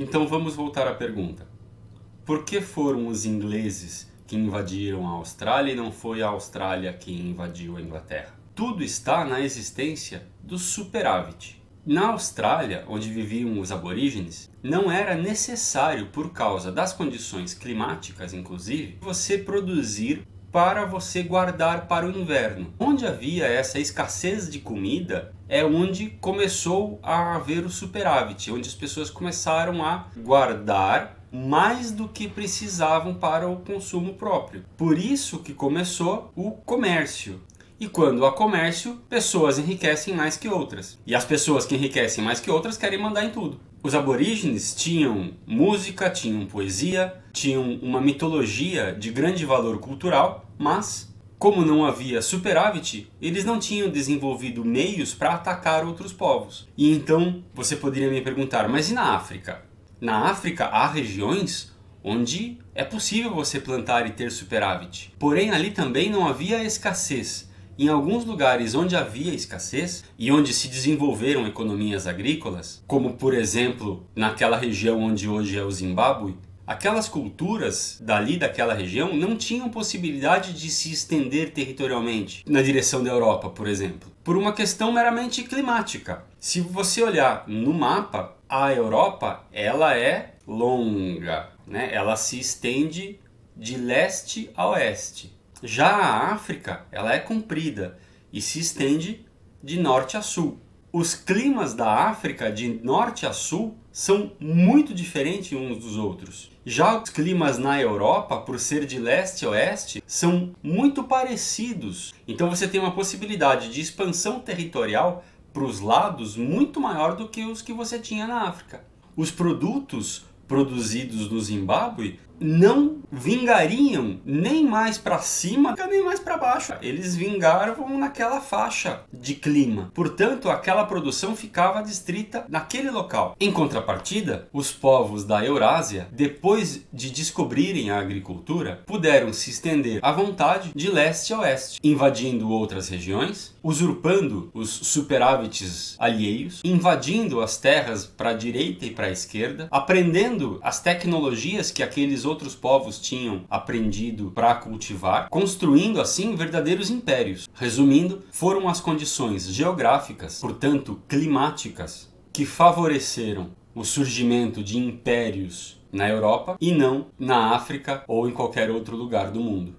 Então vamos voltar à pergunta. Por que foram os ingleses que invadiram a Austrália e não foi a Austrália quem invadiu a Inglaterra? Tudo está na existência do superávit. Na Austrália, onde viviam os aborígenes, não era necessário, por causa das condições climáticas inclusive, você produzir para você guardar para o inverno. Onde havia essa escassez de comida é onde começou a haver o superávit, onde as pessoas começaram a guardar mais do que precisavam para o consumo próprio. Por isso que começou o comércio. E quando há comércio, pessoas enriquecem mais que outras. E as pessoas que enriquecem mais que outras querem mandar em tudo. Os aborígenes tinham música, tinham poesia, tinham uma mitologia de grande valor cultural, mas, como não havia superávit, eles não tinham desenvolvido meios para atacar outros povos. E então você poderia me perguntar, mas e na África? Na África há regiões onde é possível você plantar e ter superávit. Porém, ali também não havia escassez. Em alguns lugares onde havia escassez e onde se desenvolveram economias agrícolas, como por exemplo naquela região onde hoje é o Zimbábue, aquelas culturas daquela região não tinham possibilidade de se estender territorialmente na direção da Europa, por exemplo, por uma questão meramente climática. Se você olhar no mapa, a Europa ela é longa, né? Ela se estende de leste a oeste. Já a África, ela é comprida e se estende de norte a sul. Os climas da África de norte a sul são muito diferentes uns dos outros. Já os climas na Europa, por ser de leste a oeste, são muito parecidos. Então você tem uma possibilidade de expansão territorial para os lados muito maior do que os que você tinha na África. Os produtos produzidos no Zimbábue não vingariam nem mais para cima, nem mais para baixo. Eles vingavam naquela faixa de clima. Portanto, aquela produção ficava distrita naquele local. Em contrapartida, os povos da Eurásia, depois de descobrirem a agricultura, puderam se estender à vontade de leste a oeste, invadindo outras regiões, usurpando os superávites alheios, invadindo as terras para a direita e para a esquerda, aprendendo as tecnologias que aqueles outros povos tinham aprendido para cultivar, construindo assim verdadeiros impérios. Resumindo, foram as condições geográficas, portanto climáticas, que favoreceram o surgimento de impérios na Europa e não na África ou em qualquer outro lugar do mundo.